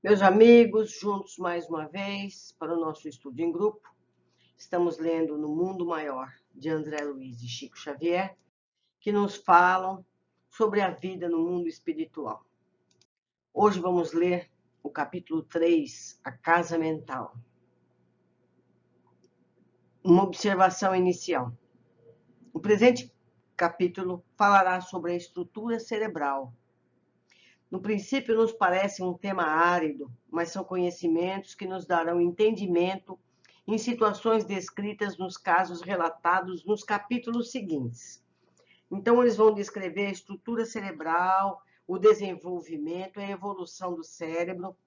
Meus amigos, juntos mais uma vez para o nosso estudo em grupo. Estamos lendo No Mundo Maior, de André Luiz e Chico Xavier, que nos falam sobre a vida no mundo espiritual. Hoje vamos ler o capítulo 3, A Casa Mental. Uma observação inicial. O presente capítulo falará sobre a estrutura cerebral. No princípio, nos parece um tema árido, mas são conhecimentos que nos darão entendimento em situações descritas nos casos relatados nos capítulos seguintes. Então, eles vão descrever a estrutura cerebral, o desenvolvimento, a evolução do cérebro,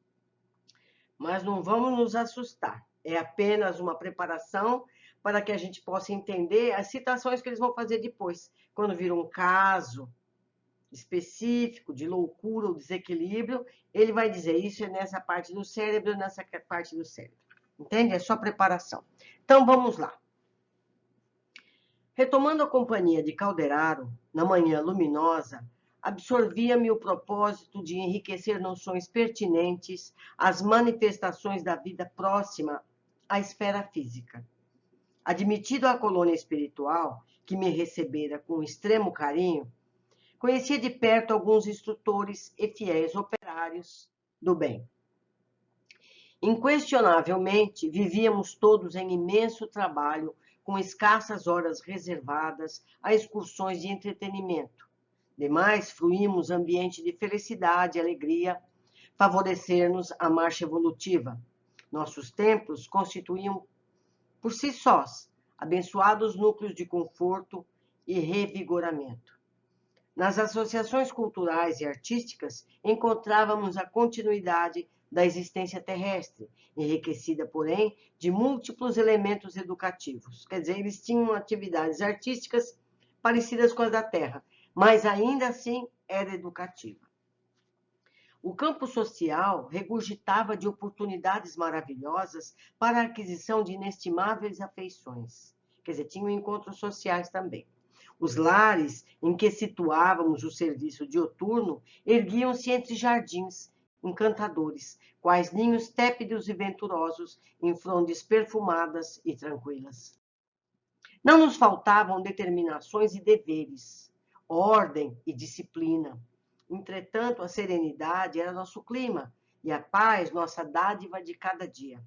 mas não vamos nos assustar. É apenas uma preparação para que a gente possa entender as situações que eles vão fazer depois, quando vir um caso específico de loucura ou desequilíbrio, ele vai dizer isso é nessa parte do cérebro, nessa parte do cérebro. Entende? É só preparação. Então, vamos lá. Retomando a companhia de Calderaro, na manhã luminosa, absorvia-me o propósito de enriquecer noções pertinentes às manifestações da vida próxima à esfera física. Admitido à colônia espiritual, que me recebera com extremo carinho, conhecia de perto alguns instrutores e fiéis operários do bem. Inquestionavelmente, vivíamos todos em imenso trabalho, com escassas horas reservadas a excursões de entretenimento. Demais, fruímos ambiente de felicidade e alegria, favorecer-nos a marcha evolutiva. Nossos templos constituíam, por si sós, abençoados núcleos de conforto e revigoramento. Nas associações culturais e artísticas, encontrávamos a continuidade da existência terrestre, enriquecida, porém, de múltiplos elementos educativos. Quer dizer, eles tinham atividades artísticas parecidas com as da Terra, mas ainda assim era educativa. O campo social regurgitava de oportunidades maravilhosas para a aquisição de inestimáveis afeições. Quer dizer, tinham encontros sociais também. Os lares em que situávamos o serviço dioturno erguiam-se entre jardins encantadores, quais ninhos tépidos e venturosos em frondes perfumadas e tranquilas. Não nos faltavam determinações e deveres, ordem e disciplina. Entretanto, a serenidade era nosso clima e a paz nossa dádiva de cada dia.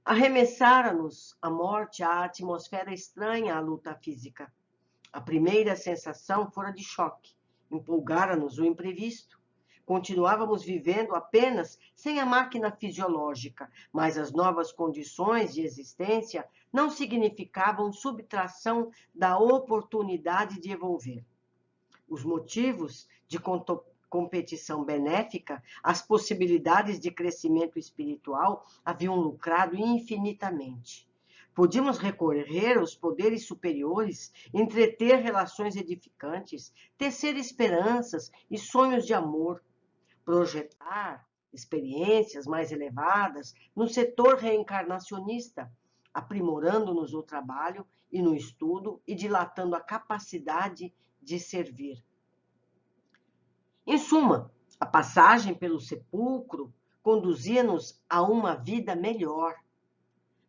Arremessara-nos a morte à atmosfera estranha à luta física. A primeira sensação fora de choque, empolgara-nos o imprevisto. Continuávamos vivendo apenas sem a máquina fisiológica, mas as novas condições de existência não significavam subtração da oportunidade de evolver. Os motivos de competição benéfica, as possibilidades de crescimento espiritual haviam lucrado infinitamente. Podíamos recorrer aos poderes superiores, entreter relações edificantes, tecer esperanças e sonhos de amor, projetar experiências mais elevadas no setor reencarnacionista, aprimorando-nos no trabalho e no estudo e dilatando a capacidade de servir. Em suma, a passagem pelo sepulcro conduzia-nos a uma vida melhor.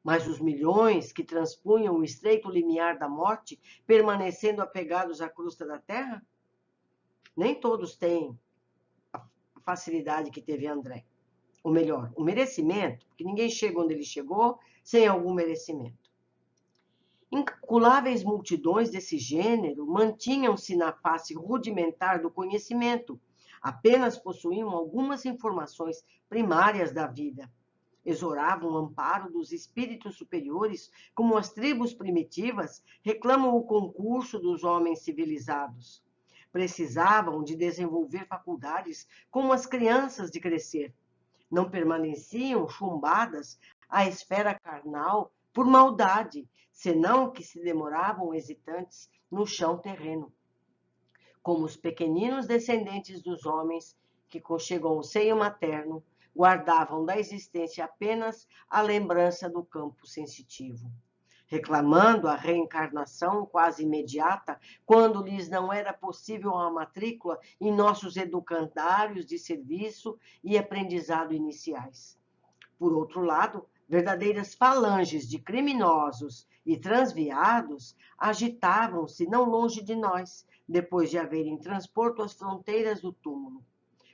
Mas os milhões que transpunham o estreito limiar da morte, permanecendo apegados à crosta da terra? Nem todos têm a facilidade que teve André. Ou melhor, o merecimento, porque ninguém chega onde ele chegou sem algum merecimento. Incalculáveis multidões desse gênero mantinham-se na face rudimentar do conhecimento, apenas possuíam algumas informações primárias da vida. Exoravam o amparo dos espíritos superiores, como as tribos primitivas reclamam o concurso dos homens civilizados. Precisavam de desenvolver faculdades como as crianças de crescer. Não permaneciam chumbadas à esfera carnal por maldade, senão que se demoravam hesitantes no chão terreno. Como os pequeninos descendentes dos homens que conchegam ao seio materno, guardavam da existência apenas a lembrança do campo sensitivo. reclamando a reencarnação quase imediata, quando lhes não era possível a matrícula em nossos educandários de serviço e aprendizado iniciais. Por outro lado, verdadeiras falanges de criminosos e transviados agitavam-se não longe de nós, depois de haverem transporto as fronteiras do túmulo.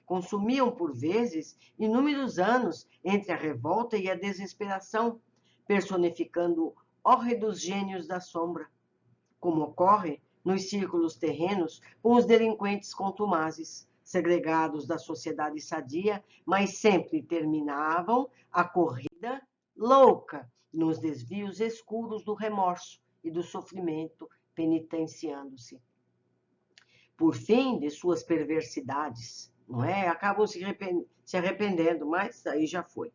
Consumiam, por vezes, inúmeros anos entre a revolta e a desesperação, personificando hórridos gênios da sombra, como ocorre nos círculos terrenos com os delinquentes contumazes, segregados da sociedade sadia, mas sempre terminavam a corrida louca nos desvios escuros do remorso e do sofrimento, penitenciando-se. Por fim, de suas perversidades, não é? Acabam se arrependendo, mas aí já foi.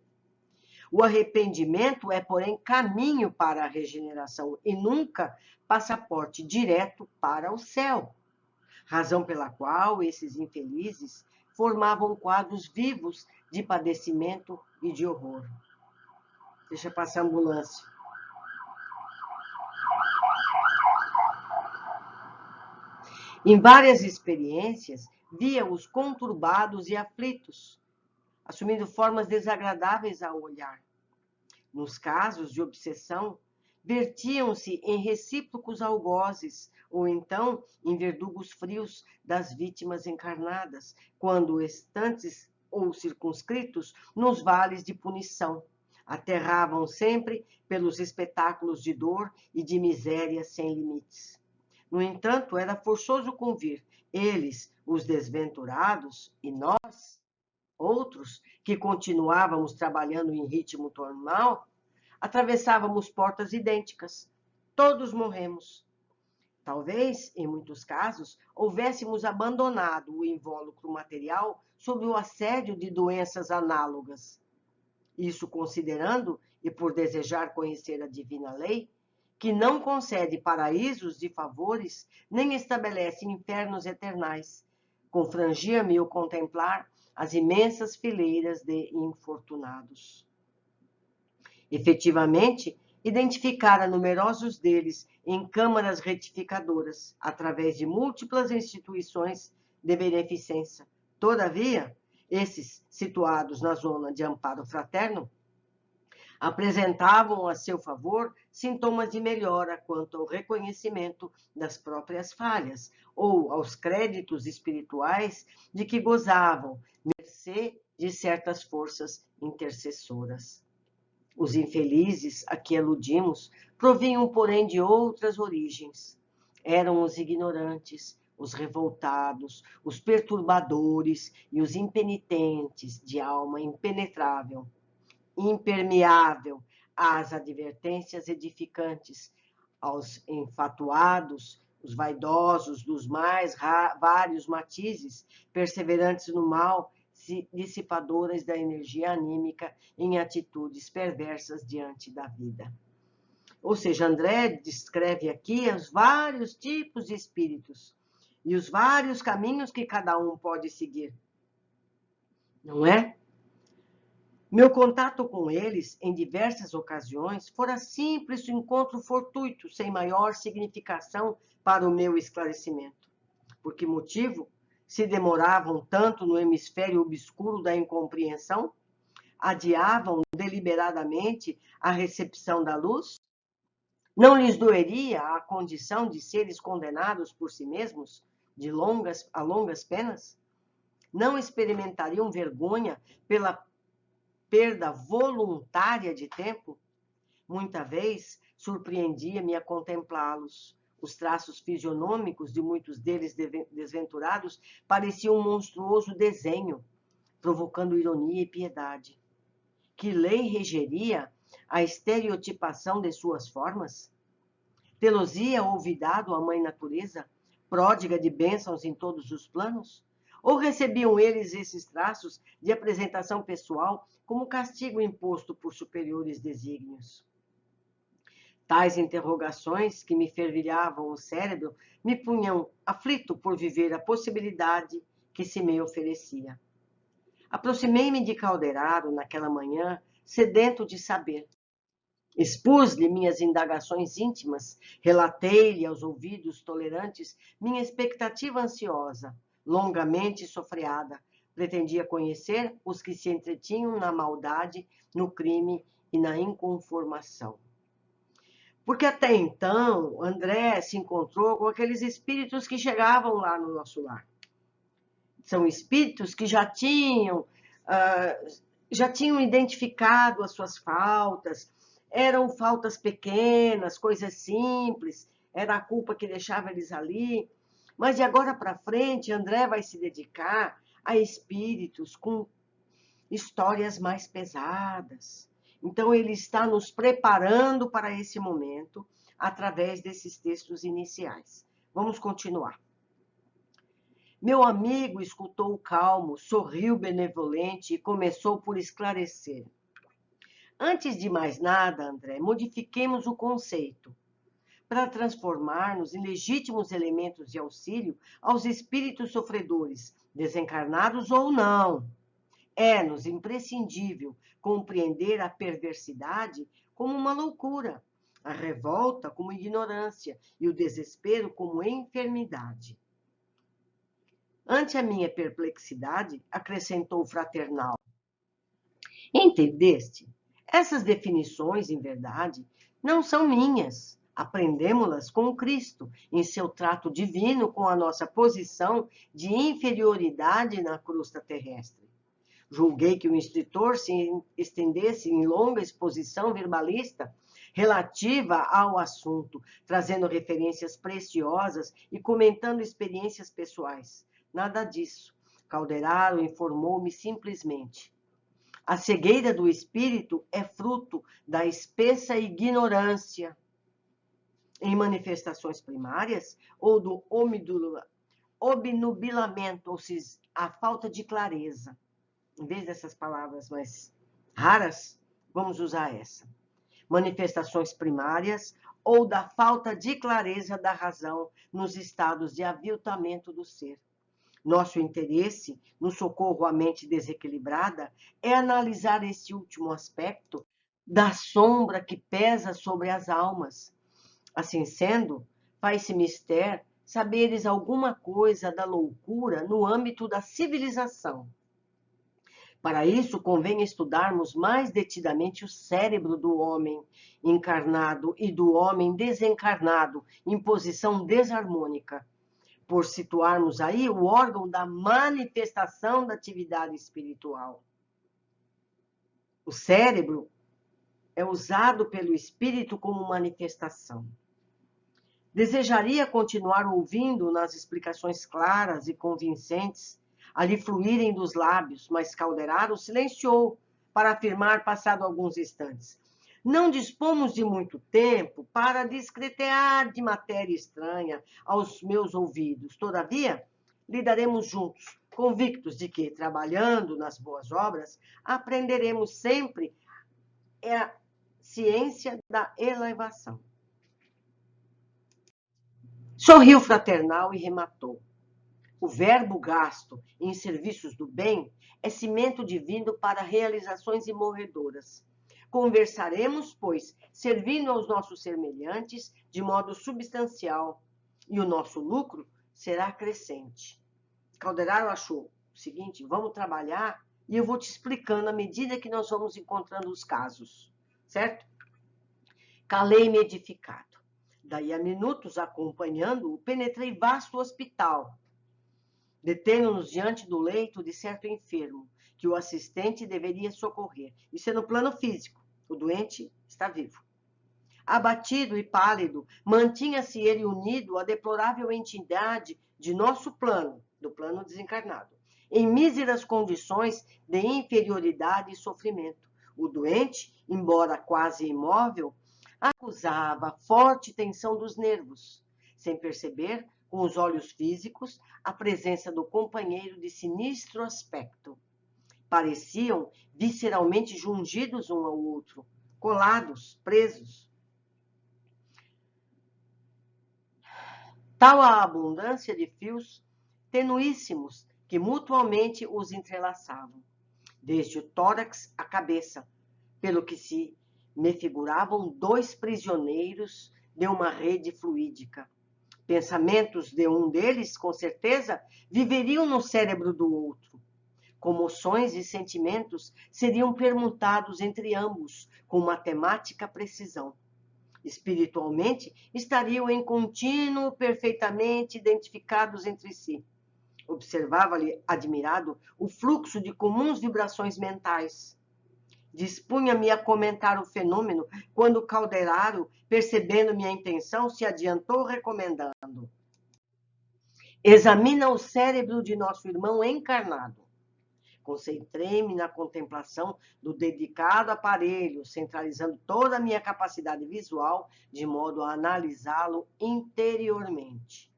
O arrependimento é, porém, caminho para a regeneração e nunca passaporte direto para o céu, razão pela qual esses infelizes formavam quadros vivos de padecimento e de horror. Deixa passar a ambulância. Em várias experiências, via-os conturbados e aflitos, assumindo formas desagradáveis ao olhar. Nos casos de obsessão, vertiam-se em recíprocos algozes, ou então em verdugos frios das vítimas encarnadas, quando estantes ou circunscritos nos vales de punição. Aterravam sempre pelos espetáculos de dor e de miséria sem limites. No entanto, era forçoso convir, eles, os desventurados, e nós, outros, que continuávamos trabalhando em ritmo normal, atravessávamos portas idênticas. Todos morremos. Talvez, em muitos casos, houvéssemos abandonado o invólucro material sob o assédio de doenças análogas. Isso considerando, e por desejar conhecer a divina lei, que não concede paraísos de favores, nem estabelece infernos eternais, confrangia-me o contemplar as imensas fileiras de infortunados. Efetivamente, identificara numerosos deles em câmaras retificadoras, através de múltiplas instituições de beneficência. Todavia, esses, situados na zona de amparo fraterno, apresentavam a seu favor sintomas de melhora quanto ao reconhecimento das próprias falhas ou aos créditos espirituais de que gozavam, mercê de certas forças intercessoras. Os infelizes a que aludimos provinham, porém, de outras origens. Eram os ignorantes, os revoltados, os perturbadores e os impenitentes de alma impenetrável, impermeável às advertências edificantes, aos enfatuados, os vaidosos dos mais vários matizes, perseverantes no mal, dissipadoras da energia anímica em atitudes perversas diante da vida. Ou seja, André descreve aqui os vários tipos de espíritos e os vários caminhos que cada um pode seguir. Não é? Meu contato com eles, em diversas ocasiões, fora simples encontro fortuito, sem maior significação para o meu esclarecimento. Por que motivo se demoravam tanto no hemisfério obscuro da incompreensão? Adiavam deliberadamente a recepção da luz? Não lhes doeria a condição de seres condenados por si mesmos a longas penas? Não experimentariam vergonha pela perda voluntária de tempo? Muita vez surpreendia-me a contemplá-los. Os traços fisionômicos de muitos deles desventurados pareciam um monstruoso desenho, provocando ironia e piedade. Que lei regeria a estereotipação de suas formas? Telosia olvidado a mãe natureza, pródiga de bênçãos em todos os planos? Ou recebiam eles esses traços de apresentação pessoal como castigo imposto por superiores desígnios? Tais interrogações, que me fervilhavam o cérebro, me punham aflito por viver a possibilidade que se me oferecia. Aproximei-me de Calderaro naquela manhã, sedento de saber. Expus-lhe minhas indagações íntimas, relatei-lhe aos ouvidos tolerantes minha expectativa ansiosa, longamente sofreada. Pretendia conhecer os que se entretinham na maldade, no crime e na inconformação. Porque até então, André se encontrou com aqueles espíritos que chegavam lá no nosso lar. São espíritos que já tinham identificado as suas faltas, eram faltas pequenas, coisas simples, era a culpa que deixava eles ali. Mas de agora para frente, André vai se dedicar a espíritos com histórias mais pesadas. Então, ele está nos preparando para esse momento através desses textos iniciais. Vamos continuar. Meu amigo escutou calmo, sorriu benevolente e começou por esclarecer. Antes de mais nada, André, modifiquemos o conceito para transformar-nos em legítimos elementos de auxílio aos espíritos sofredores, desencarnados ou não. É-nos imprescindível compreender a perversidade como uma loucura, a revolta como ignorância e o desespero como enfermidade. Ante a minha perplexidade, acrescentou o fraternal. Entendeste? Essas definições, em verdade, não são minhas. Aprendemo-las com Cristo, em seu trato divino com a nossa posição de inferioridade na crosta terrestre. Julguei que o instrutor se estendesse em longa exposição verbalista relativa ao assunto, trazendo referências preciosas e comentando experiências pessoais. Nada disso. Calderaro informou-me simplesmente. A cegueira do espírito é fruto da espessa ignorância em manifestações primárias ou do obnubilamento, ou seja, a falta de clareza. Em vez dessas palavras mais raras, vamos usar essa. Manifestações primárias ou da falta de clareza da razão nos estados de aviltamento do ser. Nosso interesse no socorro à mente desequilibrada é analisar esse último aspecto da sombra que pesa sobre as almas. Assim sendo, faz-se mister saberes alguma coisa da loucura no âmbito da civilização. Para isso, convém estudarmos mais detidamente o cérebro do homem encarnado e do homem desencarnado em posição desarmônica, por situarmos aí o órgão da manifestação da atividade espiritual. O cérebro é usado pelo espírito como manifestação. Desejaria continuar ouvindo nas explicações claras e convincentes a lhe fluírem dos lábios, mas Calderaro silenciou para afirmar passado alguns instantes. Não dispomos de muito tempo para discretear de matéria estranha aos meus ouvidos. Todavia, lidaremos juntos, convictos de que, trabalhando nas boas obras, aprenderemos sempre a ciência da elevação. Sorriu fraternal e rematou. O verbo gasto em serviços do bem é cimento divino para realizações imorredoras. Conversaremos, pois, servindo aos nossos semelhantes de modo substancial, e o nosso lucro será crescente. Calderaro achou o seguinte: vamos trabalhar e eu vou te explicando à medida que nós vamos encontrando os casos, certo? Calei-me edificado. Daí a minutos, acompanhando-o, penetrei vasto hospital. Detendo-nos diante do leito de certo enfermo, que o assistente deveria socorrer. Isso é no plano físico. O doente está vivo. Abatido e pálido, mantinha-se ele unido à deplorável entidade de nosso plano, do plano desencarnado, em míseras condições de inferioridade e sofrimento. O doente, embora quase imóvel, acusava forte tensão dos nervos, sem perceber, com os olhos físicos, a presença do companheiro de sinistro aspecto. Pareciam visceralmente jungidos um ao outro, colados, presos. Tal a abundância de fios tenuíssimos que mutuamente os entrelaçavam, desde o tórax à cabeça, pelo que se Me figuravam 2 prisioneiros de uma rede fluídica. Pensamentos de um deles, com certeza, viveriam no cérebro do outro. Comoções e sentimentos seriam permutados entre ambos com matemática precisão. Espiritualmente, estariam em contínuo, perfeitamente identificados entre si. Observava-lhe, admirado, o fluxo de comuns vibrações mentais. Dispunha-me a comentar o fenômeno quando Calderaro, percebendo minha intenção, se adiantou recomendando: examina o cérebro de nosso irmão encarnado. Concentrei-me na contemplação do dedicado aparelho, centralizando toda a minha capacidade visual de modo a analisá-lo interiormente.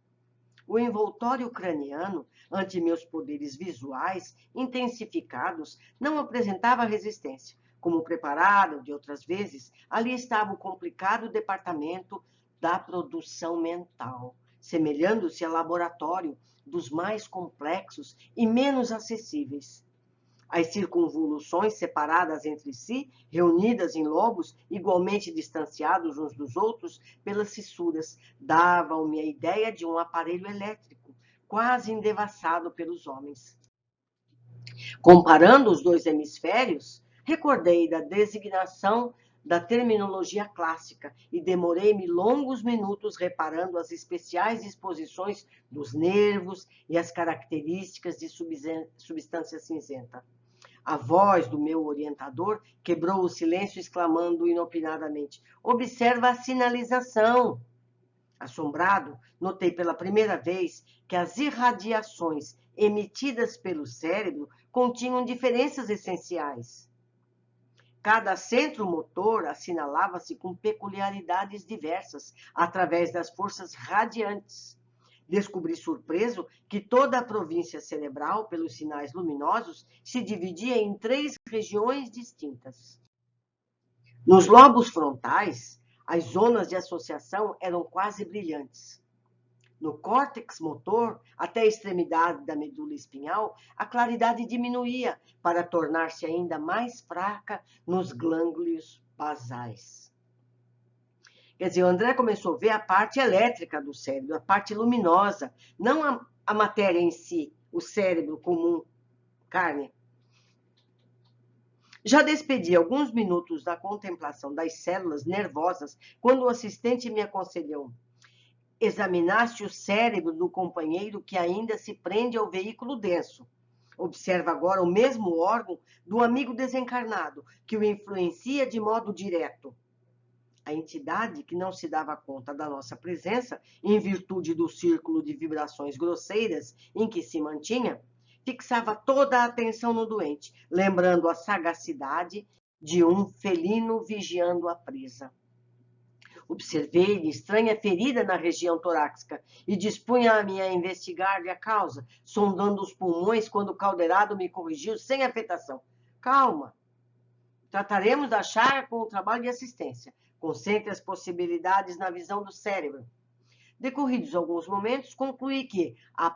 O envoltório craniano, ante meus poderes visuais intensificados, não apresentava resistência. Como preparado de outras vezes, ali estava o complicado departamento da produção mental, semelhando-se a laboratório dos mais complexos e menos acessíveis. As circunvoluções separadas entre si, reunidas em lobos igualmente distanciados uns dos outros pelas fissuras, davam-me a ideia de um aparelho elétrico, quase endevassado pelos homens. Comparando os 2 hemisférios, recordei da designação da terminologia clássica e demorei-me longos minutos reparando as especiais disposições dos nervos e as características de substância cinzenta. A voz do meu orientador quebrou o silêncio, exclamando inopinadamente: observa a sinalização. Assombrado, notei pela primeira vez que as irradiações emitidas pelo cérebro continham diferenças essenciais. Cada centro motor assinalava-se com peculiaridades diversas através das forças radiantes. Descobri surpreso que toda a província cerebral, pelos sinais luminosos, se dividia em 3 regiões distintas. Nos lobos frontais, as zonas de associação eram quase brilhantes. No córtex motor, até a extremidade da medula espinhal, a claridade diminuía para tornar-se ainda mais fraca nos gânglios basais. Quer dizer, o André começou a ver a parte elétrica do cérebro, a parte luminosa, não a matéria em si, o cérebro comum, carne. Já despedi alguns minutos da contemplação das células nervosas quando o assistente me aconselhou: examinaste o cérebro do companheiro que ainda se prende ao veículo denso. Observa agora o mesmo órgão do amigo desencarnado, que o influencia de modo direto. A entidade, que não se dava conta da nossa presença, em virtude do círculo de vibrações grosseiras em que se mantinha, fixava toda a atenção no doente, lembrando a sagacidade de um felino vigiando a presa. Observei-lhe estranha ferida na região torácica e dispunha-me a investigar-lhe a causa, sondando os pulmões quando o Calderaro me corrigiu sem afetação. Calma, trataremos da chaga com o trabalho de assistência. Concentre as possibilidades na visão do cérebro. Decorridos alguns momentos, concluí que a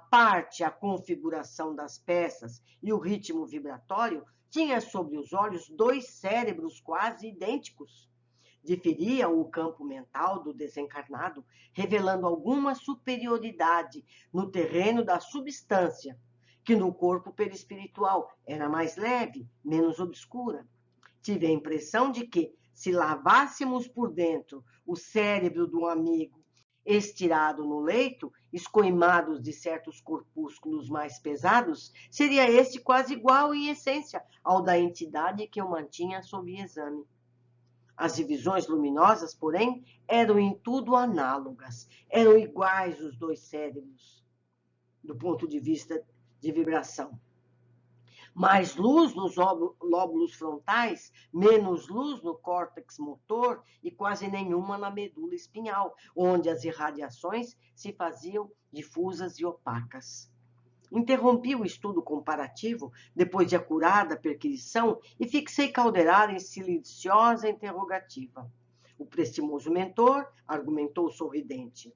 configuração das peças e o ritmo vibratório tinha sobre os olhos 2 cérebros quase idênticos. Diferia o campo mental do desencarnado, revelando alguma superioridade no terreno da substância, que no corpo perispiritual era mais leve, menos obscura. Tive a impressão de que, se lavássemos por dentro o cérebro do amigo estirado no leito, escoimados de certos corpúsculos mais pesados, seria este quase igual em essência ao da entidade que eu mantinha sob exame. As divisões luminosas, porém, eram em tudo análogas, eram iguais os 2 cérebros, do ponto de vista de vibração. Mais luz nos lóbulos frontais, menos luz no córtex motor e quase nenhuma na medula espinhal, onde as irradiações se faziam difusas e opacas. Interrompi o estudo comparativo, depois de acurada perquisição, e fixei Calderaro em silenciosa interrogativa. O prestimoso mentor argumentou sorridente: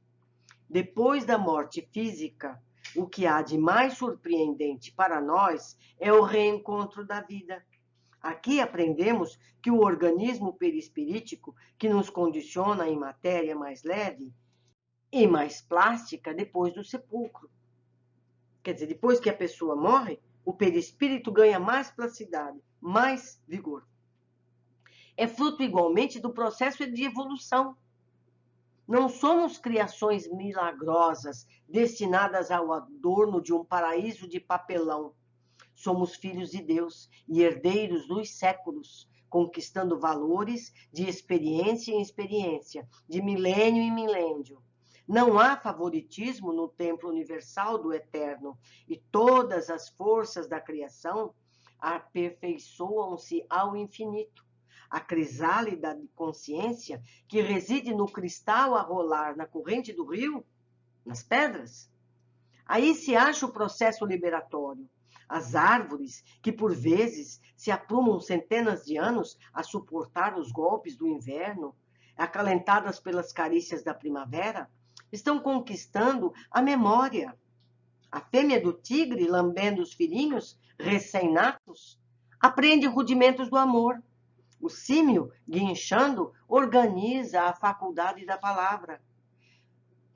depois da morte física, o que há de mais surpreendente para nós é o reencontro da vida. Aqui aprendemos que o organismo perispirítico, que nos condiciona em matéria mais leve e mais plástica depois do sepulcro. Quer dizer, depois que a pessoa morre, o perispírito ganha mais plasticidade, mais vigor. É fruto igualmente do processo de evolução. Não somos criações milagrosas destinadas ao adorno de um paraíso de papelão. Somos filhos de Deus e herdeiros dos séculos, conquistando valores de experiência em experiência, de milênio em milênio. Não há favoritismo no templo universal do eterno, e todas as forças da criação aperfeiçoam-se ao infinito. A crisálida de consciência que reside no cristal a rolar na corrente do rio, nas pedras. Aí se acha o processo liberatório. As árvores, que por vezes se aprumam centenas de anos a suportar os golpes do inverno, acalentadas pelas carícias da primavera, estão conquistando a memória. A fêmea do tigre, lambendo os filhinhos recém-natos, aprende rudimentos do amor. O símio, guinchando, organiza a faculdade da palavra.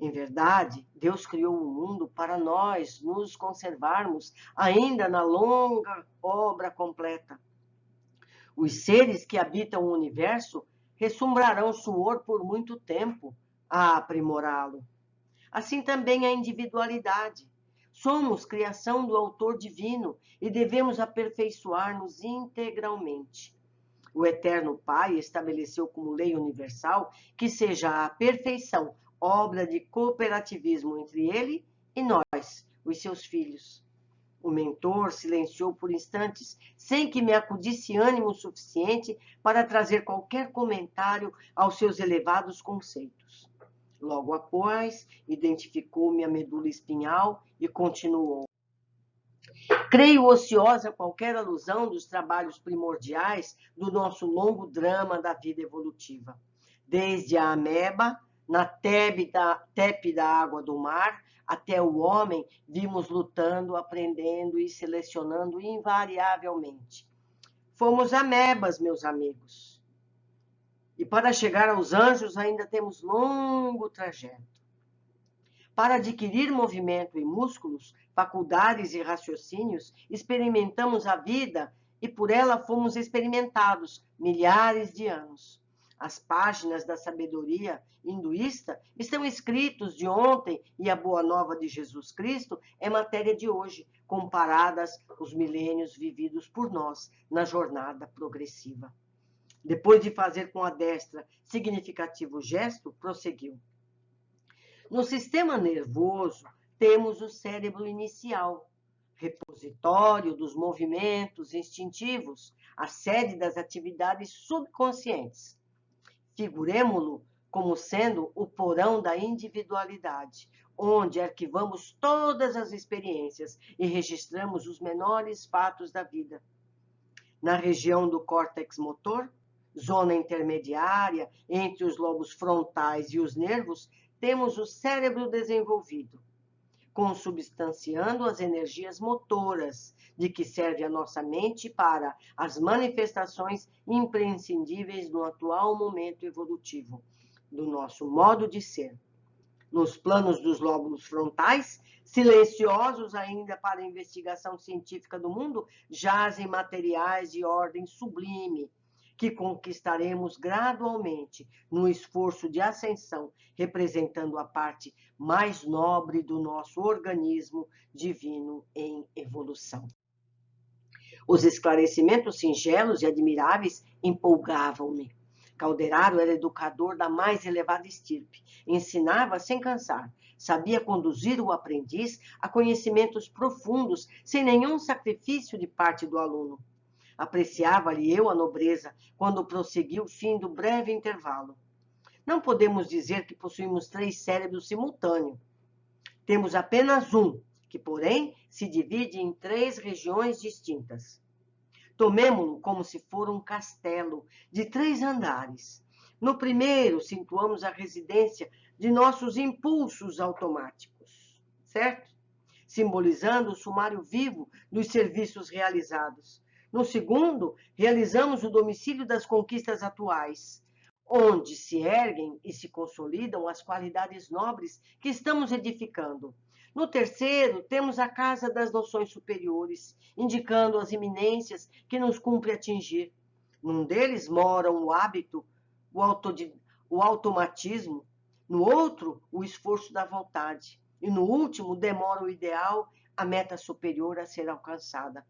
Em verdade, Deus criou o mundo para nós nos conservarmos ainda na longa obra completa. Os seres que habitam o universo ressumbrarão suor por muito tempo a aprimorá-lo. Assim também a individualidade. Somos criação do Autor Divino e devemos aperfeiçoar-nos integralmente. O Eterno Pai estabeleceu como lei universal que seja a perfeição obra de cooperativismo entre ele e nós, os seus filhos. O mentor silenciou por instantes, sem que me acudisse ânimo suficiente para trazer qualquer comentário aos seus elevados conceitos. Logo após, identificou-me a medula espinhal e continuou. Creio ociosa qualquer alusão dos trabalhos primordiais do nosso longo drama da vida evolutiva. Desde a ameba, na tépida água do mar, até o homem, vimos lutando, aprendendo e selecionando invariavelmente. Fomos amebas, meus amigos. E para chegar aos anjos ainda temos longo trajeto. Para adquirir movimento e músculos, faculdades e raciocínios, experimentamos a vida e por ela fomos experimentados milhares de anos. As páginas da sabedoria hinduísta estão escritos de ontem e a boa nova de Jesus Cristo é matéria de hoje, comparadas aos milênios vividos por nós na jornada progressiva. Depois de fazer com a destra significativo gesto, prosseguiu. No sistema nervoso, temos o cérebro inicial, repositório dos movimentos instintivos, a sede das atividades subconscientes. Figuremo-lo como sendo o porão da individualidade, onde arquivamos todas as experiências e registramos os menores fatos da vida. Na região do córtex motor, zona intermediária entre os lobos frontais e os nervos, temos o cérebro desenvolvido, consubstanciando as energias motoras, de que serve a nossa mente para as manifestações imprescindíveis no atual momento evolutivo, do nosso modo de ser. Nos planos dos lóbulos frontais, silenciosos ainda para a investigação científica do mundo, jazem materiais de ordem sublime, que conquistaremos gradualmente no esforço de ascensão, representando a parte mais nobre do nosso organismo divino em evolução. Os esclarecimentos singelos e admiráveis empolgavam-me. Calderaro era educador da mais elevada estirpe, ensinava sem cansar, sabia conduzir o aprendiz a conhecimentos profundos, sem nenhum sacrifício de parte do aluno. Apreciava-lhe eu a nobreza, quando prosseguiu o fim do breve intervalo. Não podemos dizer que possuímos 3 cérebros simultâneos. Temos apenas um, que, porém, se divide em 3 regiões distintas. Tomemo-lo como se for um castelo de 3 andares. No primeiro, situamos a residência de nossos impulsos automáticos, certo? Simbolizando o sumário vivo dos serviços realizados. No segundo, realizamos o domicílio das conquistas atuais, onde se erguem e se consolidam as qualidades nobres que estamos edificando. No terceiro, temos a casa das noções superiores, indicando as iminências que nos cumpre atingir. Num deles moram o hábito, o automatismo, no outro, o esforço da vontade, e no último, demora o ideal, a meta superior a ser alcançada.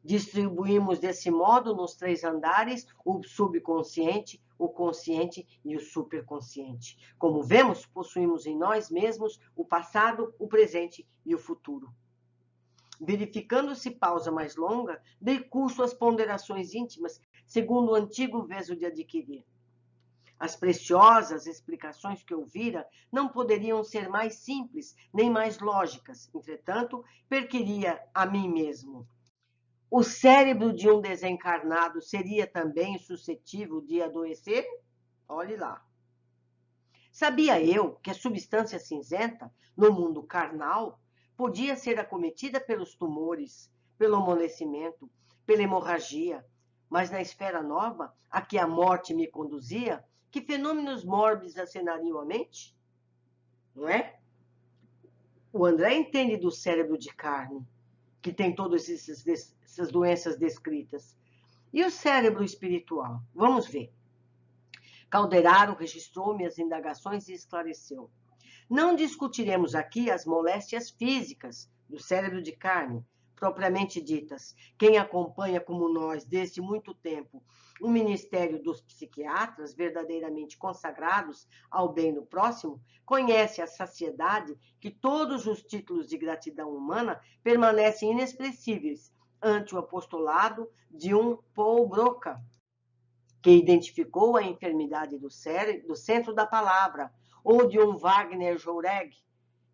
Distribuímos desse modo nos 3 andares o subconsciente, o consciente e o superconsciente. Como vemos, possuímos em nós mesmos o passado, o presente e o futuro. Verificando-se pausa mais longa, dei curso às ponderações íntimas, segundo o antigo veso de adquirir. As preciosas explicações que ouvira não poderiam ser mais simples, nem mais lógicas. Entretanto, perquiria a mim mesmo. O cérebro de um desencarnado seria também suscetível de adoecer? Olhe lá. Sabia eu que a substância cinzenta, no mundo carnal, podia ser acometida pelos tumores, pelo amolecimento, pela hemorragia, mas na esfera nova, a que a morte me conduzia, que fenômenos mórbidos acenariam a mente? Não é? O André entende do cérebro de carne, que tem todas essas doenças descritas. E o cérebro espiritual? Vamos ver. Calderaro registrou minhas indagações e esclareceu. Não discutiremos aqui as moléstias físicas do cérebro de carne, propriamente ditas. Quem acompanha, como nós, desde muito tempo, o ministério dos psiquiatras, verdadeiramente consagrados ao bem do próximo, conhece a saciedade que todos os títulos de gratidão humana permanecem inexpressíveis ante o apostolado de um Paul Broca, que identificou a enfermidade do centro da palavra, ou de um Wagner Joureg,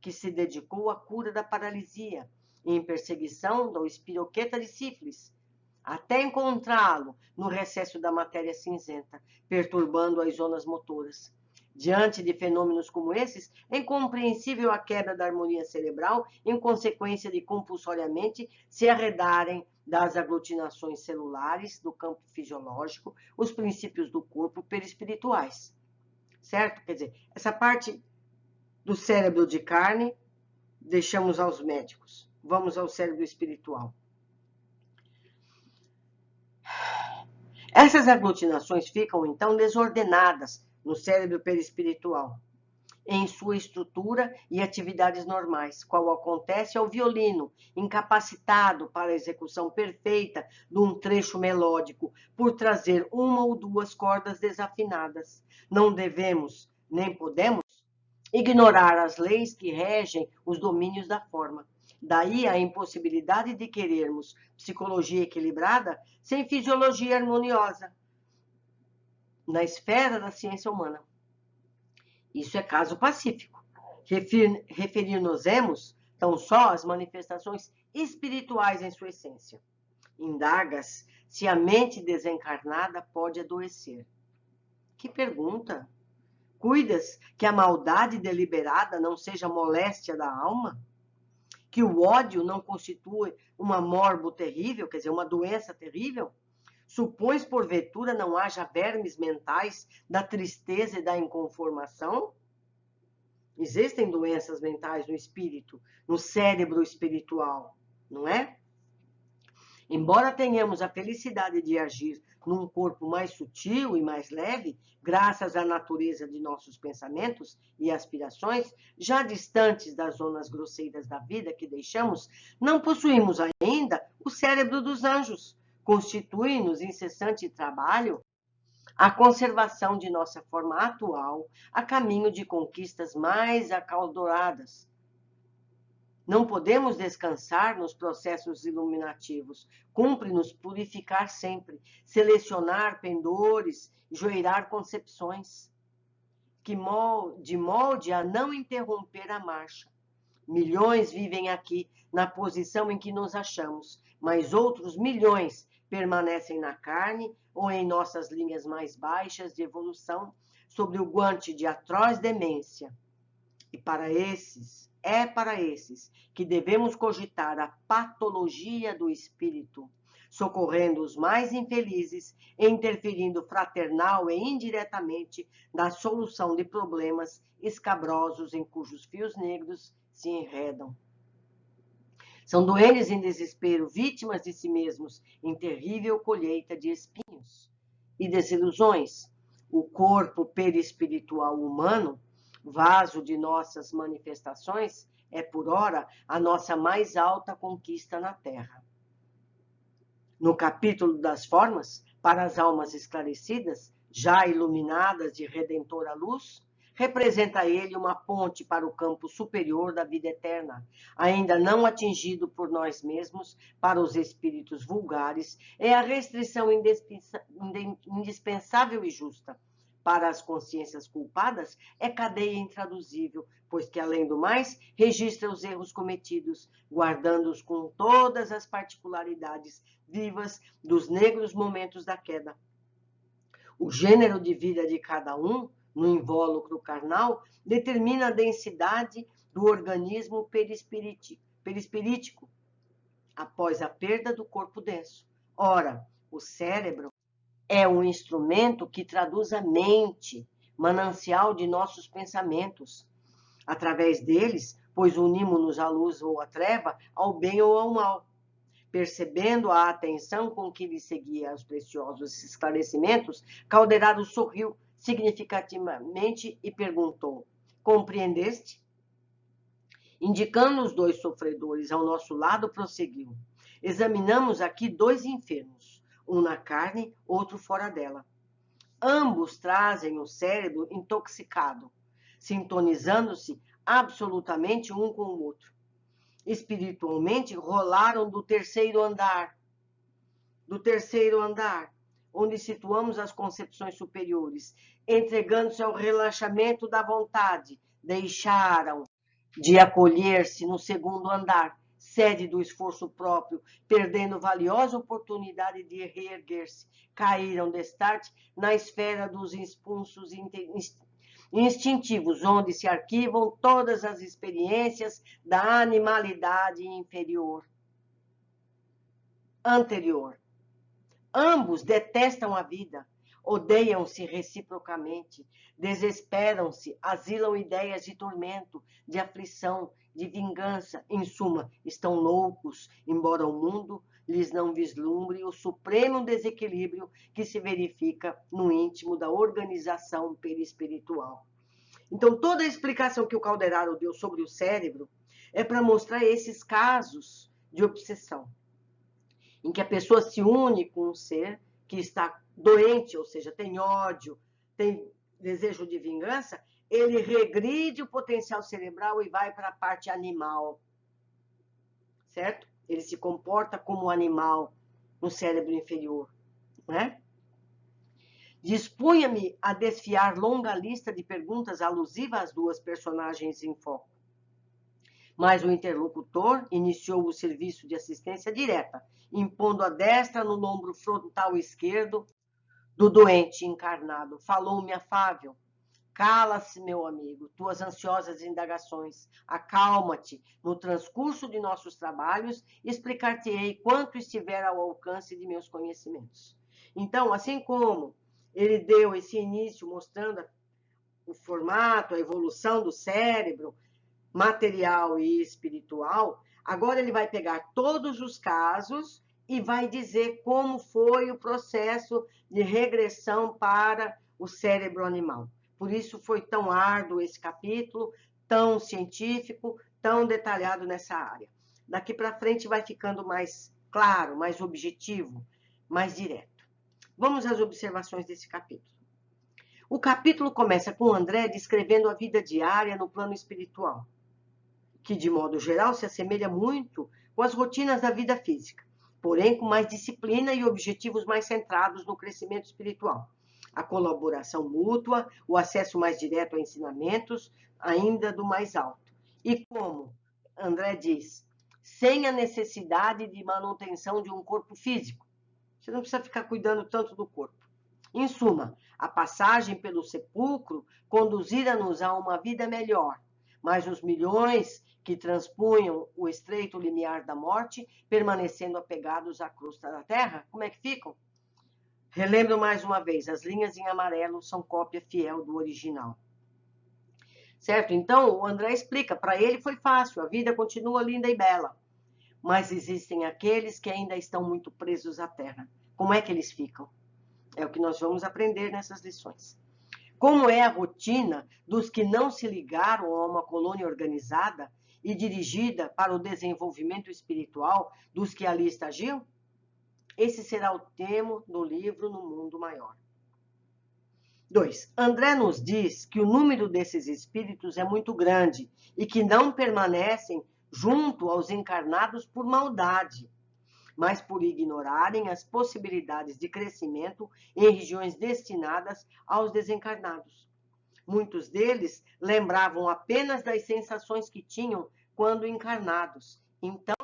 que se dedicou à cura da paralisia, em perseguição do espiroqueta de sífilis, até encontrá-lo no recesso da matéria cinzenta, perturbando as zonas motoras. Diante de fenômenos como esses, é incompreensível a quebra da harmonia cerebral em consequência de compulsoriamente se arredarem das aglutinações celulares do campo fisiológico os princípios do corpo perispirituais. Certo? Quer dizer, essa parte do cérebro de carne deixamos aos médicos. Vamos ao cérebro espiritual. Essas aglutinações ficam, então, desordenadas no cérebro perispiritual, em sua estrutura e atividades normais, qual acontece ao violino, incapacitado para a execução perfeita de um trecho melódico, por trazer uma ou duas cordas desafinadas. Não devemos, nem podemos, ignorar as leis que regem os domínios da forma. Daí a impossibilidade de querermos psicologia equilibrada sem fisiologia harmoniosa na esfera da ciência humana. Isso é caso pacífico. Referir-nos-emos tão só às manifestações espirituais em sua essência. Indagas se a mente desencarnada pode adoecer. Que pergunta! Cuidas que a maldade deliberada não seja moléstia da alma? Que o ódio não constitui uma morbo terrível, quer dizer, uma doença terrível? Supões, porventura, não haja vermes mentais da tristeza e da inconformação? Existem doenças mentais no espírito, no cérebro espiritual, não é? Embora tenhamos a felicidade de agir num corpo mais sutil e mais leve, graças à natureza de nossos pensamentos e aspirações, já distantes das zonas grosseiras da vida que deixamos, não possuímos ainda o cérebro dos anjos. Constitui-nos incessante trabalho a conservação de nossa forma atual a caminho de conquistas mais acaldoradas. Não podemos descansar nos processos iluminativos. Cumpre-nos purificar sempre, selecionar pendores, joeirar concepções, de molde a não interromper a marcha. Milhões vivem aqui na posição em que nos achamos, mas outros milhões permanecem na carne ou em nossas linhas mais baixas de evolução, sobre o guante de atroz demência. E para esses que devemos cogitar a patologia do espírito, socorrendo os mais infelizes e interferindo fraternal e indiretamente na solução de problemas escabrosos em cujos fios negros se enredam. São doentes em desespero, vítimas de si mesmos, em terrível colheita de espinhos e desilusões. O corpo perispiritual humano, vaso de nossas manifestações, é por ora a nossa mais alta conquista na Terra. No capítulo das formas, para as almas esclarecidas, já iluminadas de redentora luz, representa ele uma ponte para o campo superior da vida eterna, ainda não atingido por nós mesmos. Para os espíritos vulgares, é a restrição indispensável e justa. Para as consciências culpadas, é cadeia intraduzível, pois que, além do mais, registra os erros cometidos, guardando-os com todas as particularidades vivas dos negros momentos da queda. O gênero de vida de cada um, no invólucro carnal, determina a densidade do organismo perispirítico após a perda do corpo denso. Ora, o cérebro é um instrumento que traduz a mente, manancial de nossos pensamentos. Através deles, pois unimos-nos à luz ou à treva, ao bem ou ao mal. Percebendo a atenção com que lhe seguia os preciosos esclarecimentos, Calderaro sorriu significativamente e perguntou: compreendeste? Indicando os dois sofredores ao nosso lado, prosseguiu: examinamos aqui dois enfermos, um na carne, outro fora dela. Ambos trazem o cérebro intoxicado, sintonizando-se absolutamente um com o outro. Espiritualmente, rolaram do terceiro andar, onde situamos as concepções superiores, entregando-se ao relaxamento da vontade, deixaram de acolher-se no segundo andar, sede do esforço próprio, perdendo valiosa oportunidade de reerguer-se, caíram destarte na esfera dos impulsos instintivos, onde se arquivam todas as experiências da animalidade anterior. Ambos detestam a vida, odeiam-se reciprocamente, desesperam-se, asilam ideias de tormento, de aflição, de vingança. Em suma, estão loucos, embora o mundo lhes não vislumbre o supremo desequilíbrio que se verifica no íntimo da organização perispiritual. Então, toda a explicação que o Calderaro deu sobre o cérebro é para mostrar esses casos de obsessão, em que a pessoa se une com um ser que está doente, ou seja, tem ódio, tem desejo de vingança, ele regride o potencial cerebral e vai para a parte animal, certo? Ele se comporta como animal no cérebro inferior, né? Dispunha-me a desfiar longa lista de perguntas alusivas às duas personagens em foco. Mas o interlocutor iniciou o serviço de assistência direta, impondo a destra no lombro frontal esquerdo do doente encarnado. Falou-me afável: cala-se, meu amigo, tuas ansiosas indagações. Acalma-te. No transcurso de nossos trabalhos, explicar-te-ei quanto estiver ao alcance de meus conhecimentos. Então, assim como ele deu esse início mostrando o formato, a evolução do cérebro, material e espiritual, agora ele vai pegar todos os casos e vai dizer como foi o processo de regressão para o cérebro animal. Por isso foi tão árduo esse capítulo, tão científico, tão detalhado nessa área. Daqui para frente vai ficando mais claro, mais objetivo, mais direto. Vamos às observações desse capítulo. O capítulo começa com André descrevendo a vida diária no plano espiritual, que, de modo geral, se assemelha muito com as rotinas da vida física, porém com mais disciplina e objetivos mais centrados no crescimento espiritual. A colaboração mútua, o acesso mais direto a ensinamentos, ainda do mais alto. E como André diz, sem a necessidade de manutenção de um corpo físico. Você não precisa ficar cuidando tanto do corpo. Em suma, a passagem pelo sepulcro conduzira-nos a uma vida melhor, mas os milhões que transpunham o estreito limiar da morte, permanecendo apegados à crosta da Terra, como é que ficam? Relembro mais uma vez, as linhas em amarelo são cópia fiel do original. Certo? Então, o André explica, para ele foi fácil, a vida continua linda e bela, mas existem aqueles que ainda estão muito presos à Terra. Como é que eles ficam? É o que nós vamos aprender nessas lições. Como é a rotina dos que não se ligaram a uma colônia organizada e dirigida para o desenvolvimento espiritual dos que ali estagiam? Esse será o tema do livro No Mundo Maior. 2. André nos diz que o número desses espíritos é muito grande e que não permanecem junto aos encarnados por maldade, mas por ignorarem as possibilidades de crescimento em regiões destinadas aos desencarnados. Muitos deles lembravam apenas das sensações que tinham quando encarnados, então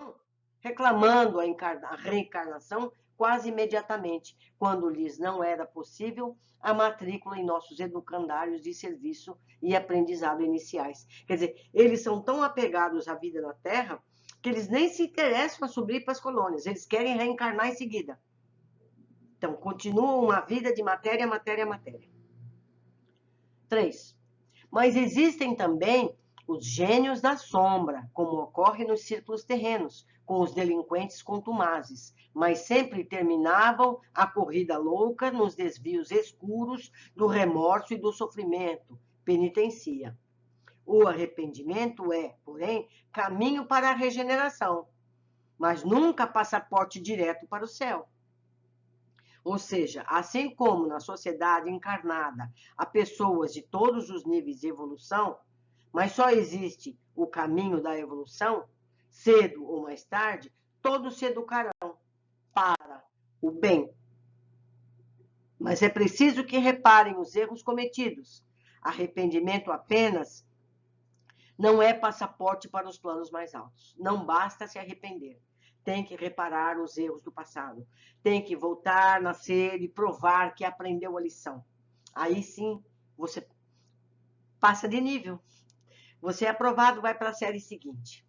reclamando a reencarnação quase imediatamente, quando lhes não era possível a matrícula em nossos educandários de serviço e aprendizado iniciais. Quer dizer, eles são tão apegados à vida na Terra que eles nem se interessam a subir para as colônias, eles querem reencarnar em seguida. Então, continuam uma vida de matéria, matéria, matéria. 3. Mas existem também os gênios da sombra, como ocorre nos círculos terrenos, com os delinquentes contumazes, mas sempre terminavam a corrida louca nos desvios escuros do remorso e do sofrimento, penitencia. O arrependimento é, porém, caminho para a regeneração, mas nunca passaporte direto para o céu. Ou seja, assim como na sociedade encarnada há pessoas de todos os níveis de evolução, mas só existe o caminho da evolução, cedo ou mais tarde, todos se educarão para o bem. Mas é preciso que reparem os erros cometidos. Arrependimento apenas não é passaporte para os planos mais altos. Não basta se arrepender. Tem que reparar os erros do passado. Tem que voltar, nascer e provar que aprendeu a lição. Aí sim, você passa de nível. Você é aprovado, vai para a série seguinte.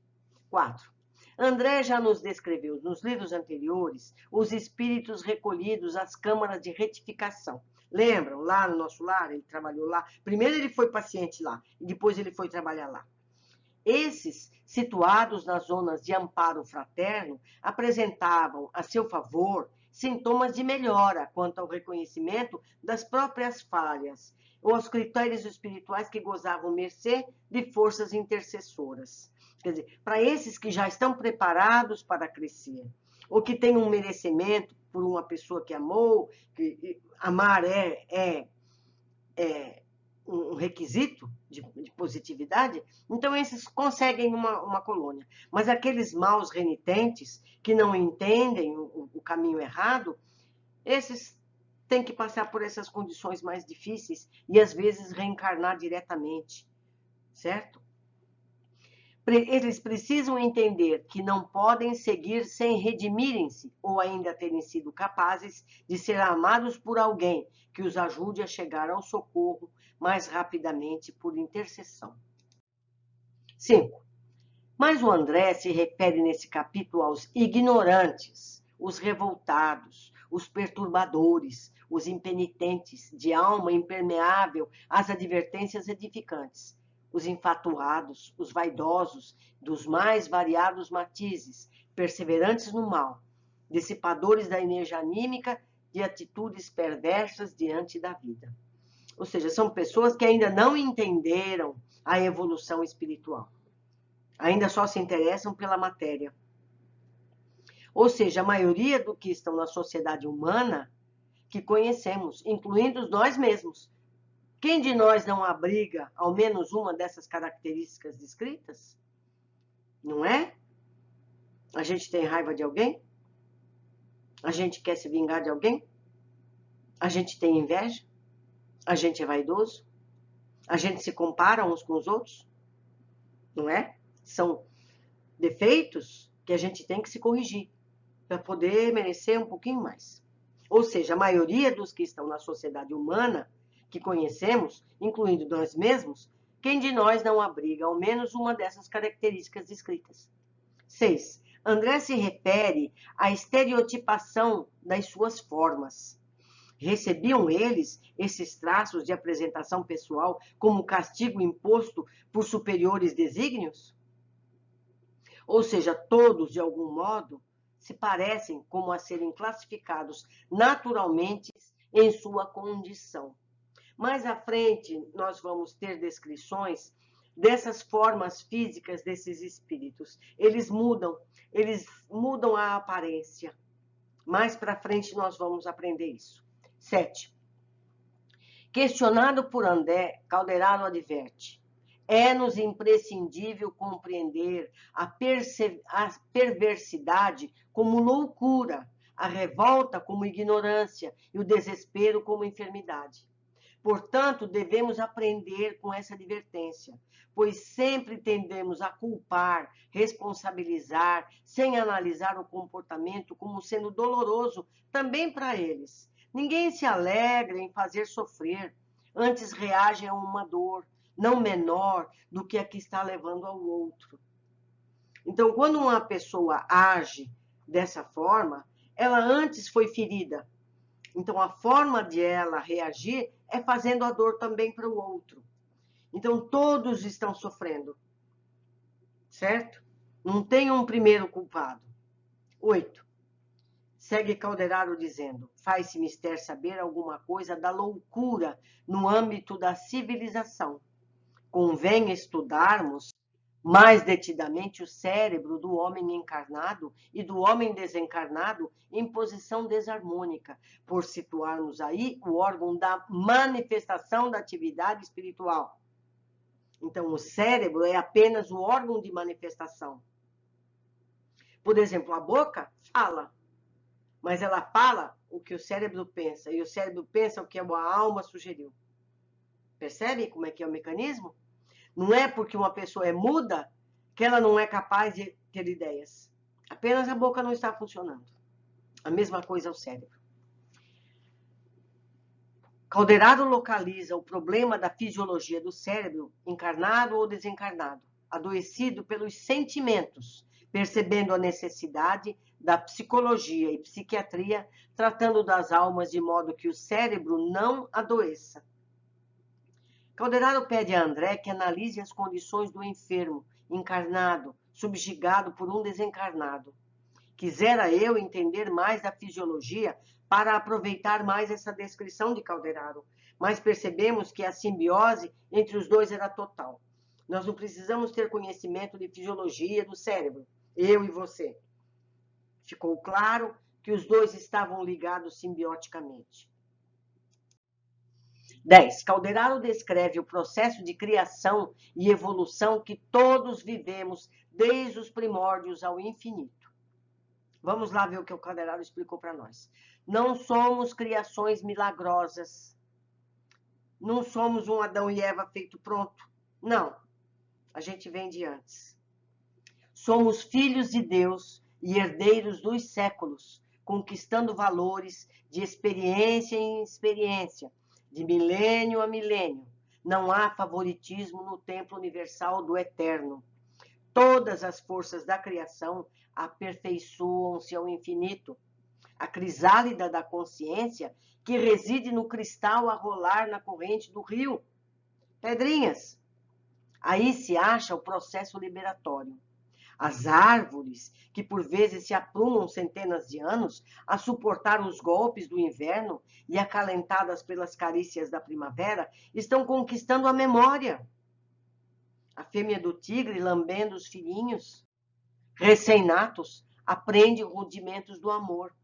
4. André já nos descreveu nos livros anteriores os espíritos recolhidos às câmaras de retificação. Lembram? Lá no nosso lar, ele trabalhou lá. Primeiro ele foi paciente lá, e depois ele foi trabalhar lá. Esses, situados nas zonas de amparo fraterno, apresentavam a seu favor sintomas de melhora quanto ao reconhecimento das próprias falhas ou aos critérios espirituais que gozavam mercê de forças intercessoras. Quer dizer, para esses que já estão preparados para crescer, ou que têm um merecimento por uma pessoa que amou, que amar é um requisito de positividade, então esses conseguem uma colônia. Mas aqueles maus renitentes, que não entendem o caminho errado, esses têm que passar por essas condições mais difíceis e às vezes reencarnar diretamente, certo? Eles precisam entender que não podem seguir sem redimirem-se ou ainda terem sido capazes de ser amados por alguém que os ajude a chegar ao socorro mais rapidamente por intercessão. 5. Mas o André se refere nesse capítulo aos ignorantes, os revoltados, os perturbadores, os impenitentes, de alma impermeável às advertências edificantes, os infatuados, os vaidosos, dos mais variados matizes, perseverantes no mal, dissipadores da energia anímica de atitudes perversas diante da vida. Ou seja, são pessoas que ainda não entenderam a evolução espiritual. Ainda só se interessam pela matéria. Ou seja, a maioria do que estão na sociedade humana que conhecemos, incluindo nós mesmos. Quem de nós não abriga ao menos uma dessas características descritas? Não é? A gente tem raiva de alguém? A gente quer se vingar de alguém? A gente tem inveja? A gente é vaidoso? A gente se compara uns com os outros? Não é? São defeitos que a gente tem que se corrigir para poder merecer um pouquinho mais. Ou seja, a maioria dos que estão na sociedade humana que conhecemos, incluindo nós mesmos, Quem de nós não abriga ao menos uma dessas características descritas? 6. André se refere à estereotipação das suas formas. Recebiam eles esses traços de apresentação pessoal como castigo imposto por superiores desígnios? Ou seja, todos, de algum modo, se parecem como a serem classificados naturalmente em sua condição. Mais à frente, nós vamos ter descrições dessas formas físicas desses espíritos. Eles mudam a aparência. Mais para frente nós vamos aprender isso. 7. Questionado por André, Calderaro adverte: é-nos imprescindível compreender a perversidade como loucura, a revolta como ignorância e o desespero como enfermidade. Portanto, devemos aprender com essa advertência, pois sempre tendemos a culpar, responsabilizar, sem analisar o comportamento como sendo doloroso também para eles. Ninguém se alegra em fazer sofrer, antes reage a uma dor, não menor do que a que está levando ao outro. Então, quando uma pessoa age dessa forma, ela antes foi ferida. Então, a forma de ela reagir é fazendo a dor também para o outro. Então, todos estão sofrendo, certo? Não tem um primeiro culpado. 8. Segue Calderaro dizendo: faz-se mister saber alguma coisa da loucura no âmbito da civilização. Convém estudarmos mais detidamente o cérebro do homem encarnado e do homem desencarnado em posição desarmônica, por situarmos aí o órgão da manifestação da atividade espiritual. Então, o cérebro é apenas o órgão de manifestação. Por exemplo, a boca fala, mas ela fala o que o cérebro pensa, e o cérebro pensa o que a alma sugeriu. Percebe como é que é o mecanismo? Não é porque uma pessoa é muda que ela não é capaz de ter ideias. Apenas a boca não está funcionando. A mesma coisa é o cérebro. Calderaro localiza o problema da fisiologia do cérebro, encarnado ou desencarnado, adoecido pelos sentimentos, percebendo a necessidade da psicologia e psiquiatria, tratando das almas de modo que o cérebro não adoeça. Calderaro pede a André que analise as condições do enfermo, encarnado, subjugado por um desencarnado. Quisera eu entender mais da fisiologia para aproveitar mais essa descrição de Calderaro, mas percebemos que a simbiose entre os dois era total. Nós não precisamos ter conhecimento de fisiologia do cérebro, eu e você. Ficou claro que os dois estavam ligados simbioticamente. 10. Calderaro descreve o processo de criação e evolução que todos vivemos desde os primórdios ao infinito. Vamos lá ver o que o Calderaro explicou para nós. Não somos criações milagrosas. Não somos um Adão e Eva feito pronto. Não. A gente vem de antes. Somos filhos de Deus e herdeiros dos séculos, conquistando valores de experiência em experiência, de milênio a milênio. Não há favoritismo no templo universal do eterno. Todas as forças da criação aperfeiçoam-se ao infinito. A crisálida da consciência, que reside no cristal a rolar na corrente do rio. Pedrinhas. Aí se acha o processo liberatório. As árvores, que por vezes se aprumam centenas de anos a suportar os golpes do inverno e acalentadas pelas carícias da primavera, estão conquistando a memória. A fêmea do tigre, lambendo os filhinhos recém-natos, aprende rudimentos do amor.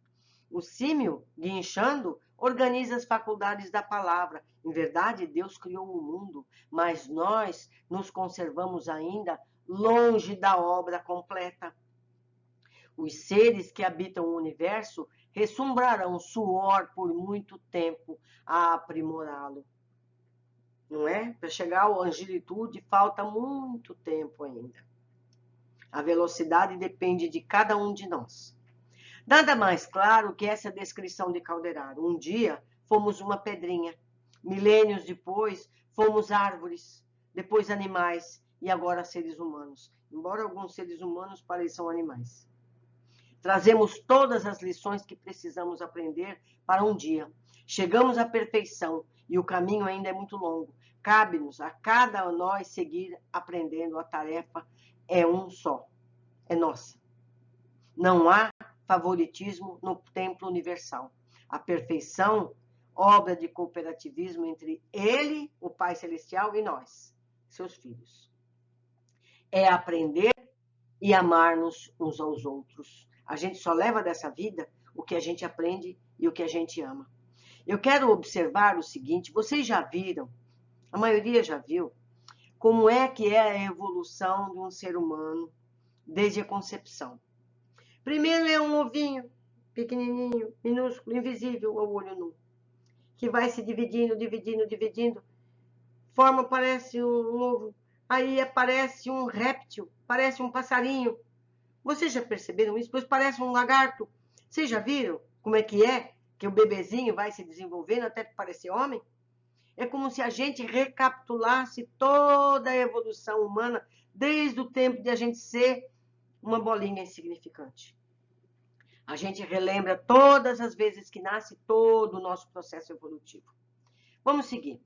O símio, guinchando, organiza as faculdades da palavra. Em verdade, Deus criou o mundo, mas nós nos conservamos ainda longe da obra completa. Os seres que habitam o universo ressumbrarão suor por muito tempo a aprimorá-lo. Não é? Para chegar à angelitude falta muito tempo ainda. A velocidade depende de cada um de nós. Nada mais claro que essa descrição de Calderaro. Um dia fomos uma pedrinha, milênios depois fomos árvores. depois animais e agora seres humanos, embora alguns seres humanos pareçam animais. Trazemos todas as lições que precisamos aprender para um dia. Chegamos à perfeição e o caminho ainda é muito longo. Cabe-nos a cada nós seguir aprendendo. A tarefa é um só, é nossa. Não há favoritismo no templo universal. A perfeição, obra de cooperativismo entre ele, o Pai Celestial, e nós, seus filhos. É aprender e amar-nos uns aos outros. A gente só leva dessa vida o que a gente aprende e o que a gente ama. Eu quero observar o seguinte, vocês já viram, a maioria já viu, como é que é a evolução de um ser humano desde a concepção. Primeiro é um ovinho, pequenininho, minúsculo, invisível ao olho nu, que vai se dividindo, dividindo, forma, parece um ovo, aí aparece um réptil, parece um passarinho. Vocês já perceberam isso? Pois parece um lagarto. Vocês já viram como é que o bebezinho vai se desenvolvendo até parecer homem? É como se a gente recapitulasse toda a evolução humana desde o tempo de a gente ser uma bolinha insignificante. A gente relembra todas as vezes que nasce todo o nosso processo evolutivo. Vamos seguir.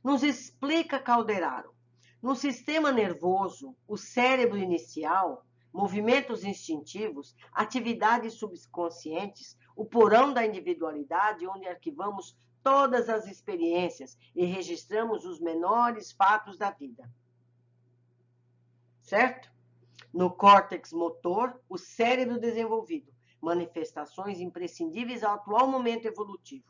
Nos explica Calderaro. No sistema nervoso, o cérebro inicial, movimentos instintivos, atividades subconscientes, o porão da individualidade, onde arquivamos todas as experiências e registramos os menores fatos da vida. Certo? No córtex motor, o cérebro desenvolvido, manifestações imprescindíveis ao atual momento evolutivo.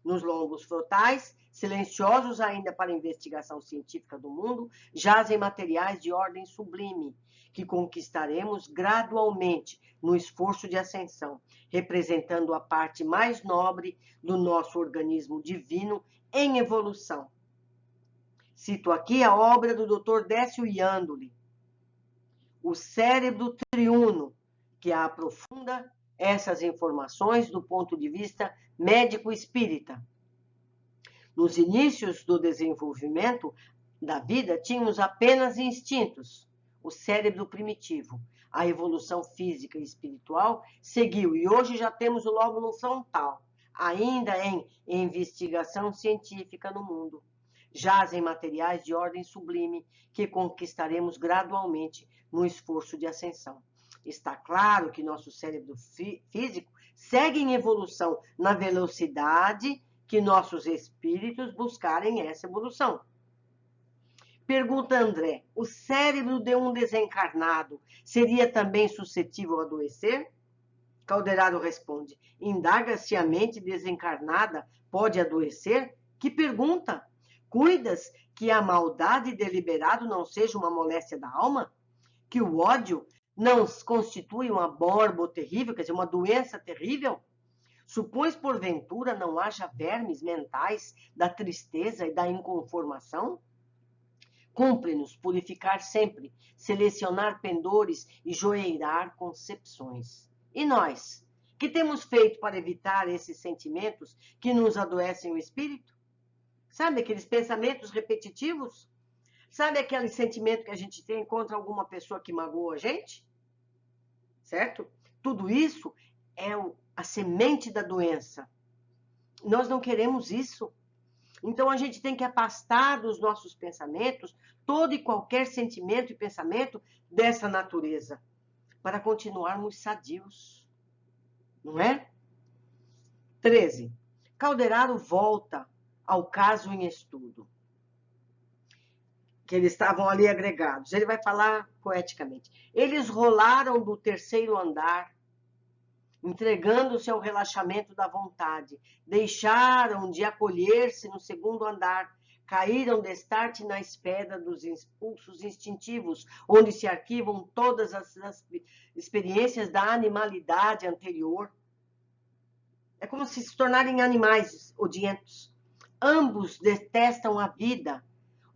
Nos lombos frontais, silenciosos ainda para a investigação científica do mundo, jazem materiais de ordem sublime, que conquistaremos gradualmente no esforço de ascensão, representando a parte mais nobre do nosso organismo divino em evolução. Cito aqui a obra do Dr. Décio Iandoli, O Cérebro Triuno, que aprofunda essas informações do ponto de vista médico-espírita. Nos inícios do desenvolvimento da vida, tínhamos apenas instintos, o cérebro primitivo. A evolução física e espiritual seguiu e hoje já temos o lóbulo frontal, ainda em investigação científica no mundo. Jazem materiais de ordem sublime que conquistaremos gradualmente no esforço de ascensão. Está claro que nosso cérebro físico segue em evolução na velocidade que nossos espíritos buscarem essa evolução. Pergunta André, o cérebro de um desencarnado seria também suscetível a adoecer? Calderaro responde, indaga-se a mente desencarnada pode adoecer? Que pergunta! Cuidas que a maldade deliberada não seja uma moléstia da alma? Que o ódio não constitui uma borbo terrível, quer dizer, uma doença terrível? Supões, porventura, não haja vermes mentais da tristeza e da inconformação? Cumpre-nos purificar sempre, selecionar pendores e joeirar concepções. E nós, que temos feito para evitar esses sentimentos que nos adoecem o espírito? Sabe aqueles pensamentos repetitivos? Sabe aquele sentimento que a gente tem contra alguma pessoa que magoou a gente? Certo? Tudo isso é a semente da doença. Nós não queremos isso. Então, a gente tem que afastar dos nossos pensamentos todo e qualquer sentimento e pensamento dessa natureza, para continuarmos sadios. Não é? 13. Calderaro volta ao caso em estudo, que eles estavam ali agregados. Ele vai falar poeticamente. Eles rolaram do terceiro andar, entregando-se ao relaxamento da vontade. Deixaram de acolher-se no segundo andar. Caíram destarte na esfera dos impulsos instintivos, onde se arquivam todas as experiências da animalidade anterior. É como se tornarem animais odientos. Ambos detestam a vida,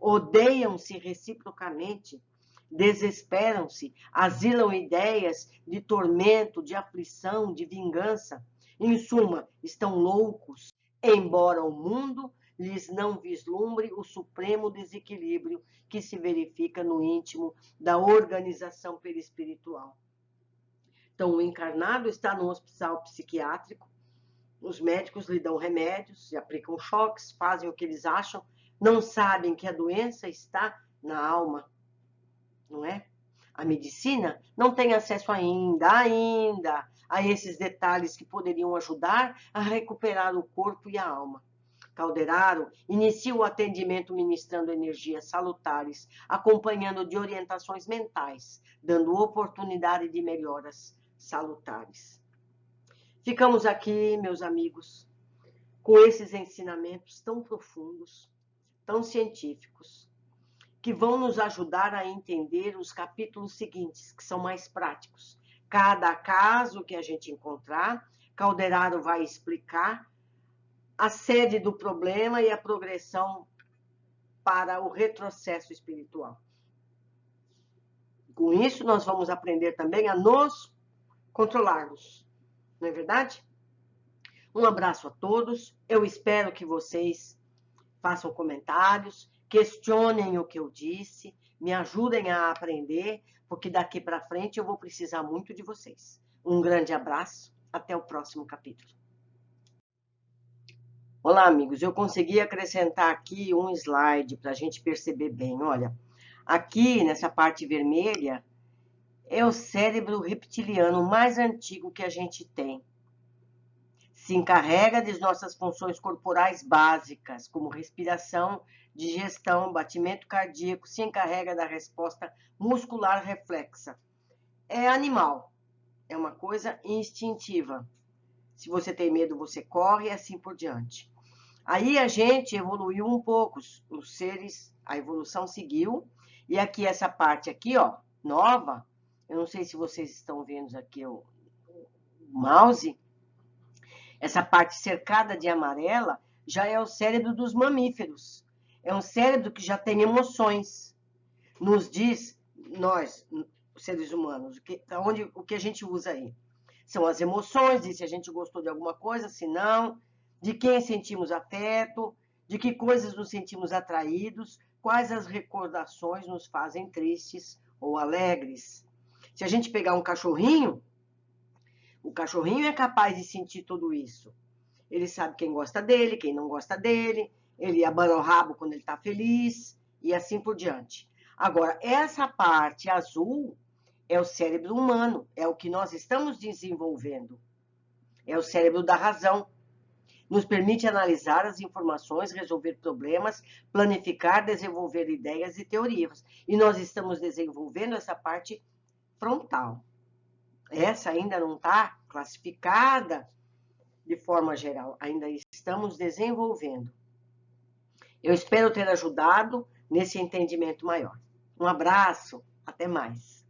odeiam-se reciprocamente, desesperam-se, asilam ideias de tormento, de aflição, de vingança. Em suma, estão loucos, embora o mundo lhes não vislumbre o supremo desequilíbrio que se verifica no íntimo da organização perispiritual. Então, o encarnado está no hospital psiquiátrico, os médicos lhe dão remédios, aplicam choques, fazem o que eles acham, não sabem que a doença está na alma, não é? A medicina não tem acesso ainda a esses detalhes que poderiam ajudar a recuperar o corpo e a alma. Calderaro inicia o atendimento ministrando energias salutares, acompanhando de orientações mentais, dando oportunidade de melhoras salutares. Ficamos aqui, meus amigos, com esses ensinamentos tão profundos, tão científicos, que vão nos ajudar a entender os capítulos seguintes, que são mais práticos. Cada caso que a gente encontrar, Calderaro vai explicar a sede do problema e a progressão para o retrocesso espiritual. Com isso, nós vamos aprender também a nos controlarmos, não é verdade? Um abraço a todos, eu espero que vocês façam comentários, questionem o que eu disse, me ajudem a aprender, porque daqui para frente eu vou precisar muito de vocês. Um grande abraço, até o próximo capítulo. Olá, amigos, eu consegui acrescentar aqui um slide para a gente perceber bem. Olha, aqui nessa parte vermelha é o cérebro reptiliano mais antigo que a gente tem. Se encarrega de nossas funções corporais básicas, como respiração, digestão, batimento cardíaco, se encarrega da resposta muscular reflexa. É animal, é uma coisa instintiva. Se você tem medo, você corre e assim por diante. Aí a gente evoluiu um pouco, os seres, a evolução seguiu, e aqui essa parte aqui, ó, nova, eu não sei se vocês estão vendo aqui o mouse, essa parte cercada de amarela já é o cérebro dos mamíferos. É um cérebro que já tem emoções. Nos diz, nós, seres humanos, o que a gente usa aí. São as emoções, diz se a gente gostou de alguma coisa, se não, de quem sentimos afeto, de que coisas nos sentimos atraídos, quais as recordações nos fazem tristes ou alegres. Se a gente pegar um cachorrinho, o cachorrinho é capaz de sentir tudo isso. Ele sabe quem gosta dele, quem não gosta dele, ele abana o rabo quando ele está feliz, e assim por diante. Agora, essa parte azul é o cérebro humano, é o que nós estamos desenvolvendo. É o cérebro da razão. Nos permite analisar as informações, resolver problemas, planificar, desenvolver ideias e teorias. E nós estamos desenvolvendo essa parte frontal. Essa ainda não está classificada de forma geral, ainda estamos desenvolvendo. Eu espero ter ajudado nesse entendimento maior. Um abraço, até mais.